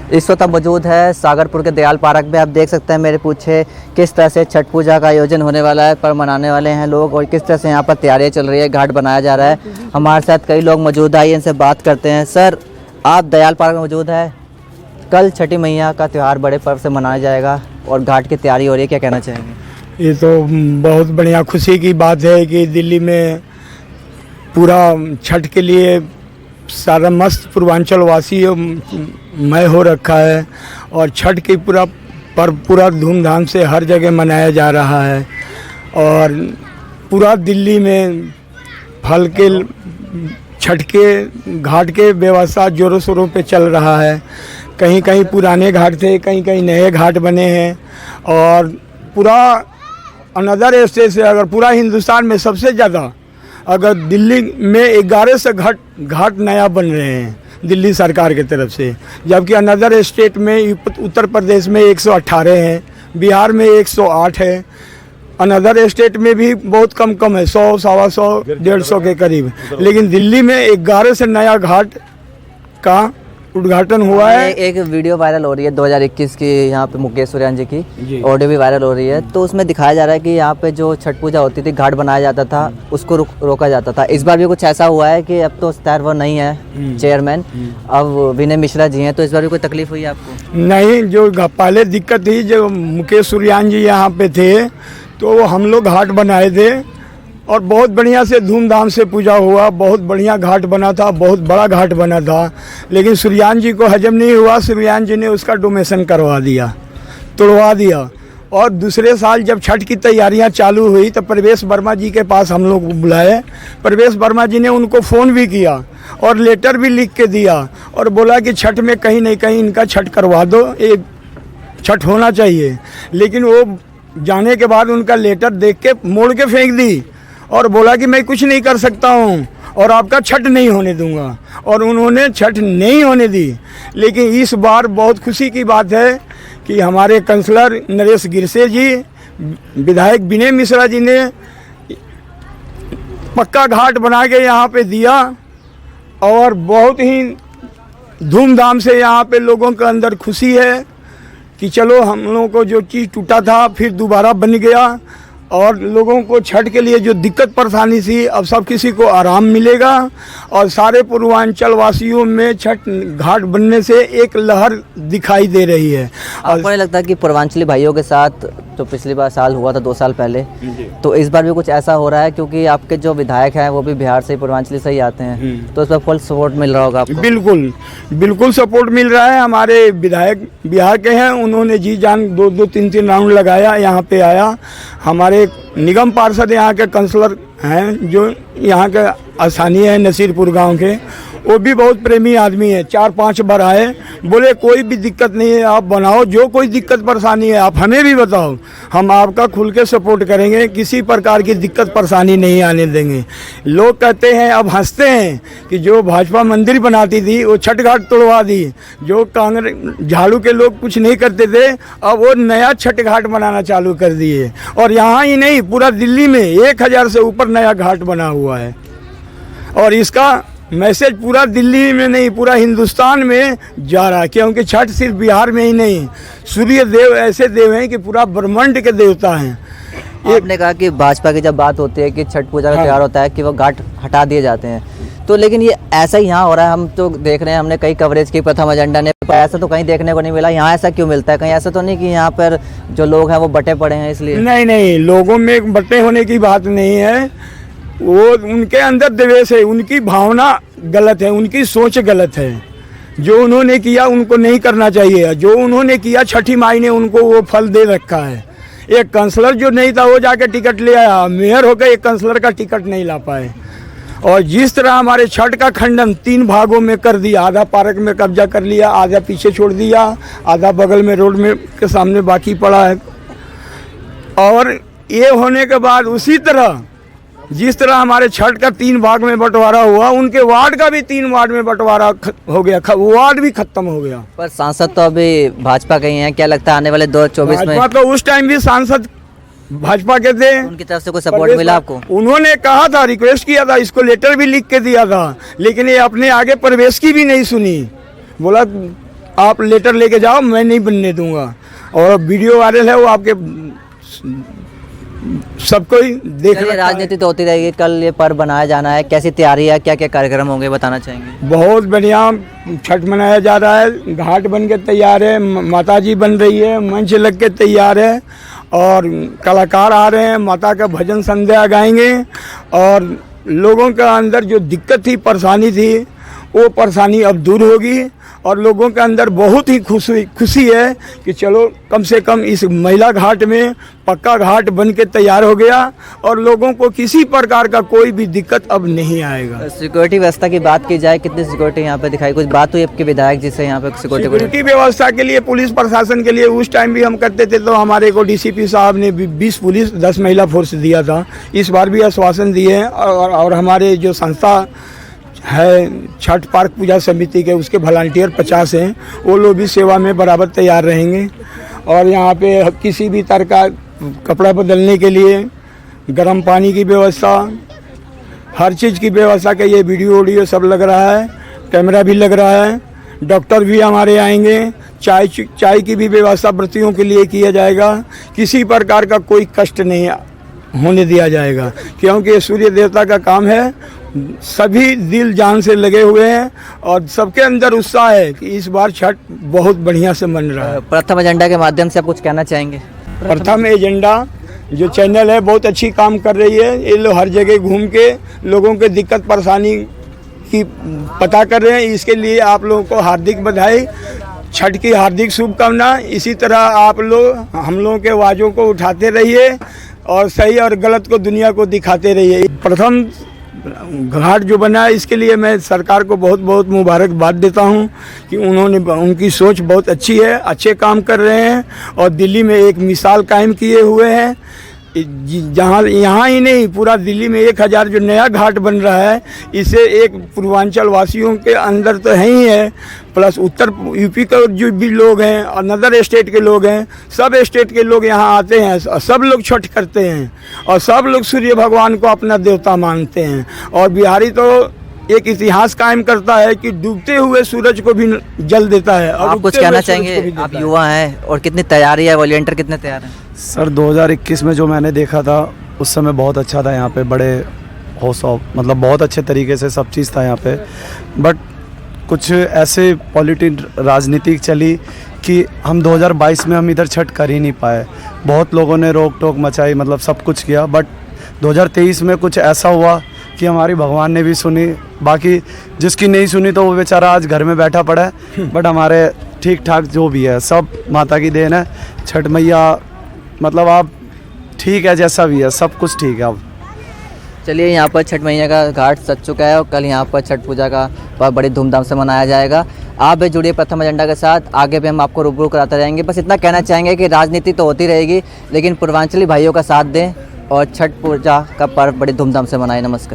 इस वक्त मौजूद है सागरपुर के दयाल पार्क में। आप देख सकते हैं मेरे पीछे किस तरह से छठ पूजा का आयोजन होने वाला है, पर मनाने वाले हैं लोग और किस तरह से यहाँ पर तैयारियाँ चल रही है, घाट बनाया जा रहा है। हमारे साथ कई लोग मौजूद हैं, इनसे बात करते हैं। सर, आप दयाल पार्क में मौजूद है, कल छठी मैया का त्यौहार बड़े पर्व से मनाया जाएगा और घाट की तैयारी हो रही है, क्या कहना चाहेंगे? ये तो बहुत बढ़िया खुशी की बात है कि दिल्ली में पूरा छठ के लिए सारा मस्त पूर्वांचल वासी मय हो रखा है और छठ की पूरा पर्व पूरा धूमधाम से हर जगह मनाया जा रहा है और पूरा दिल्ली में फल के छठ के घाट के व्यवस्था जोरों शोरों पे चल रहा है। कहीं कहीं पुराने घाट थे, कहीं कहीं नए घाट बने हैं और पूरा अनदर स्टेट से अगर पूरा हिंदुस्तान में सबसे ज़्यादा अगर दिल्ली में 11 से घाट नया बन रहे हैं दिल्ली सरकार की तरफ से, जबकि अनदर स्टेट में उत्तर प्रदेश में 118 हैं, बिहार में 108 है, अनदर स्टेट में भी बहुत कम है, 100, 125, 150 के करीब। लेकिन दिल्ली में 11 से नया घाट का उद्घाटन हुआ है। एक वीडियो वायरल हो रही है 2021 की, यहाँ पे मुकेश सुरैन जी की ऑडियो भी वायरल हो रही है, तो उसमें दिखाया जा रहा है कि यहाँ पे जो छठ पूजा होती थी, घाट बनाया जाता था, उसको रोका जाता था। इस बार भी कुछ ऐसा हुआ है कि अब तो खैर वो नहीं है चेयरमैन, अब विनय मिश्रा जी हैं, तो इस बार भी कोई तकलीफ हुई है आपको? नहीं, जो पहले दिक्कत थी, जो मुकेश सुरैन जी यहाँ पे थे तो हम लोग घाट बनाए थे और बहुत बढ़िया से धूमधाम से पूजा हुआ, बहुत बढ़िया घाट बना था, बहुत बड़ा घाट बना था। लेकिन सुरैन जी को हजम नहीं हुआ, सुरैन जी ने उसका डोनेशन करवा दिया, तोड़वा दिया। और दूसरे साल जब छठ की तैयारियां चालू हुई तो प्रवेश वर्मा जी के पास हम लोग बुलाए। प्रवेश वर्मा जी ने उनको फ़ोन भी किया और लेटर भी लिख के दिया और बोला कि छठ में कहीं नहीं कहीं इनका छठ करवा दो, ये छठ होना चाहिए। लेकिन वो जाने के बाद उनका लेटर देख के मोड़ के फेंक दी और बोला कि मैं कुछ नहीं कर सकता हूँ और आपका छठ नहीं होने दूंगा, और उन्होंने छठ नहीं होने दी। लेकिन इस बार बहुत खुशी की बात है कि हमारे काउंसलर नरेश गिरसे जी, विधायक विनय मिश्रा जी ने पक्का घाट बना के यहाँ पे दिया और बहुत ही धूमधाम से यहाँ पे लोगों के अंदर खुशी है कि चलो हम लोगों को जो चीज़ टूटा था फिर दोबारा बन गया और लोगों को छठ के लिए जो दिक्कत परेशानी थी अब सब किसी को आराम मिलेगा और सारे पूर्वांचल वासियों में छठ घाट बनने से एक लहर दिखाई दे रही है। आपको नहीं लगता कि पूर्वांचली भाइयों के साथ जो पिछली बार साल हुआ था 2 साल पहले, तो इस बार भी कुछ ऐसा हो रहा है? क्योंकि आपके जो विधायक हैं वो भी बिहार से, पूर्वांचली से ही आते हैं, तो इस पर फुल सपोर्ट मिल रहा होगा आपको? बिल्कुल सपोर्ट मिल रहा है। हमारे विधायक बिहार के हैं, उन्होंने जी जान 2-2, 3-3 राउंड लगाया, यहाँ पे आया। हमारे निगम पार्षद यहाँ के काउंसलर हैं जो यहाँ के स्थानीय है नसीरपुर गांव के, वो भी बहुत प्रेमी आदमी है, 4-5 बार आए, बोले कोई भी दिक्कत नहीं है, आप बनाओ, जो कोई दिक्कत परेशानी है आप हमें भी बताओ, हम आपका खुल के सपोर्ट करेंगे, किसी प्रकार की दिक्कत परेशानी नहीं आने देंगे। लोग कहते हैं, अब हंसते हैं कि जो भाजपा मंदिर बनाती थी वो छठ घाट तोड़वा दी, जो कांग्रेस झाड़ू के लोग कुछ नहीं करते थे अब वो नया छठ घाट बनाना चालू कर दिए। और यहाँ ही नहीं, पूरा दिल्ली में 1000 से ऊपर नया घाट बना हुआ है और इसका मैसेज पूरा दिल्ली में नहीं पूरा हिंदुस्तान में जा रहा है, क्योंकि छठ सिर्फ बिहार में ही नहीं, सूर्य देव ऐसे देव हैं कि पूरा ब्रह्मांड के देवता हैं। आपने कहा कि भाजपा की जब बात होती है कि छठ पूजा का त्यौहार होता है कि वो घाट हटा दिए जाते हैं, तो लेकिन ये ऐसा ही यहाँ हो रहा है। हम तो देख रहे हैं, हमने कई कवरेज की प्रथम एजेंडा ने, ऐसा तो कहीं देखने को नहीं मिला। यहाँ ऐसा क्यों मिलता है? कहीं ऐसा तो नहीं कि यहाँ पर जो लोग हैं वो बटे पड़े हैं इसलिए? नहीं, लोगों में बटे होने की बात नहीं है, वो उनके अंदर द्वेष है, उनकी भावना गलत है, उनकी सोच गलत है। जो उन्होंने किया उनको नहीं करना चाहिए, जो उन्होंने किया छठी माई ने उनको वो फल दे रखा है। एक काउंसलर जो नहीं था वो जाके टिकट ले आया, मेयर होकर एक काउंसलर का टिकट नहीं ला पाए। और जिस तरह हमारे छठ का खंडन 3 भागों में कर दिया, आधा पार्क में कब्जा कर लिया, आधा पीछे छोड़ दिया, आधा बगल में रोड में के सामने बाकी पड़ा है। और ये होने के बाद उसी तरह जिस तरह हमारे छठ का 3 भाग में बंटवारा हुआ, उनके वार्ड का भी 3 वार्ड में बंटवारा हो गया, वार्ड भी खत्म हो गया। पर सांसद तो अभी भाजपा के ही हैं, क्या लगता है आने वाले 2024 में? भाजपा तो उस टाइम भी सांसद भाजपा के थे, उनकी तरफ से कोई सपोर्ट मिला आपको? उन्होंने कहा था, रिक्वेस्ट किया था, इसको लेटर भी लिख के दिया था, लेकिन ये अपने आगे प्रवेश की भी नहीं सुनी। बोला आप लेटर लेके जाओ, मैं नहीं बनने दूंगा। और वीडियो वायरल है, वो आपके सबको ही देख चलिए, रखा है। राजनीति तो होती रहेगी। कल ये पर्व बनाया जाना है, कैसी तैयारी है, क्या क्या कार्यक्रम होंगे बताना चाहेंगे? बहुत बढ़िया छठ मनाया जा रहा है। घाट बन के तैयार है, माता जी बन रही है, मंच लग के तैयार है और कलाकार आ रहे हैं, माता का भजन संध्या गाएंगे। और लोगों के अंदर जो दिक्कत थी, परेशानी थी, वो परेशानी अब दूर होगी। और लोगों के अंदर बहुत ही खुशी है कि चलो कम से कम इस महिला घाट में पक्का घाट बन के तैयार हो गया और लोगों को किसी प्रकार का कोई भी दिक्कत अब नहीं आएगा। सिक्योरिटी व्यवस्था की बात की जाए, कितनी सिक्योरिटी यहाँ पे दिखाई? कुछ बात हुई आपके विधायक जी से यहाँ पे सिक्योरिटी व्यवस्था के लिए, पुलिस प्रशासन के लिए उस टाइम भी हम करते थे तो हमारे को डीसीपी साहब ने 20 पुलिस 10 महिला फोर्स दिया था। इस बार भी आश्वासन दिए हैं और हमारे जो संस्था है छठ पार्क पूजा समिति के, उसके वॉलंटियर 50 हैं, वो लोग भी सेवा में बराबर तैयार रहेंगे। और यहाँ पे किसी भी तरह का कपड़ा बदलने के लिए गर्म पानी की व्यवस्था, हर चीज़ की व्यवस्था के, ये वीडियो सब लग रहा है, कैमरा भी लग रहा है, डॉक्टर भी हमारे आएंगे, चाय की भी व्यवस्था व्रतियों के लिए किया जाएगा। किसी प्रकार का कोई कष्ट नहीं होने दिया जाएगा, क्योंकि ये सूर्य देवता का काम है। सभी दिल जान से लगे हुए हैं और सबके अंदर उत्साह है कि इस बार छठ बहुत बढ़िया से मन रहा है। प्रथम एजेंडा के माध्यम से आप कुछ कहना चाहेंगे? प्रथम एजेंडा जो चैनल है बहुत अच्छी काम कर रही है। ये लोग हर जगह घूम के लोगों के दिक्कत परेशानी की पता कर रहे हैं। इसके लिए आप लोगों को हार्दिक बधाई, छठ की हार्दिक शुभकामना। इसी तरह आप लोग हम लोगों के आवाज़ों को उठाते रहिए और सही और गलत को दुनिया को दिखाते रहिए। प्रथम घाट जो बना है, इसके लिए मैं सरकार को बहुत बहुत मुबारकबाद देता हूं कि उनकी सोच बहुत अच्छी है, अच्छे काम कर रहे हैं और दिल्ली में एक मिसाल कायम किए हुए हैं। जहाँ यहाँ ही नहीं, पूरा दिल्ली में 1000 जो नया घाट बन रहा है, इसे एक पूर्वांचल वासियों के अंदर तो है ही है, प्लस उत्तर यूपी के जो भी लोग हैं और नदर स्टेट के लोग हैं, सब स्टेट के लोग यहाँ आते हैं और सब लोग छठ करते हैं और सब लोग सूर्य भगवान को अपना देवता मानते हैं। और बिहारी तो एक इतिहास कायम करता है कि डूबते हुए सूरज को भी जल देता है। और आप कुछ कहना चाहेंगे? आप युवा हैं और कितनी तैयारी है, वॉलंटियर कितने तैयार हैं? सर 2021 में जो मैंने देखा था उस समय बहुत अच्छा था। यहाँ पे बड़े मतलब बहुत अच्छे तरीके से सब चीज़ था यहाँ पे। बट कुछ ऐसे राजनीतिक चली कि हम 2022 में हम इधर छठ कर ही नहीं पाए। बहुत लोगों ने रोक टोक मचाई, मतलब सब कुछ किया। बट 2023 में कुछ ऐसा हुआ कि हमारी भगवान ने भी सुनी, बाकी जिसकी नहीं सुनी तो वो बेचारा आज घर में बैठा पड़ा है। बट हमारे ठीक ठाक जो भी है सब माता की देन है। छठ मैया मतलब आप ठीक है, जैसा भी है सब कुछ ठीक है। अब चलिए, यहाँ पर छठ मैया का घाट सज चुका है और कल यहाँ पर छठ पूजा का पर्व बड़ी धूमधाम से मनाया जाएगा। आप भी जुड़िए प्रथम एजेंडा के साथ, आगे भी हम आपको रूबरू कराते रहेंगे। बस इतना कहना चाहेंगे कि राजनीति तो होती रहेगी, लेकिन पूर्वांचली भाइयों का साथ दें और छठ पूजा का पर्व बड़ी धूमधाम से मनाएं। नमस्कार।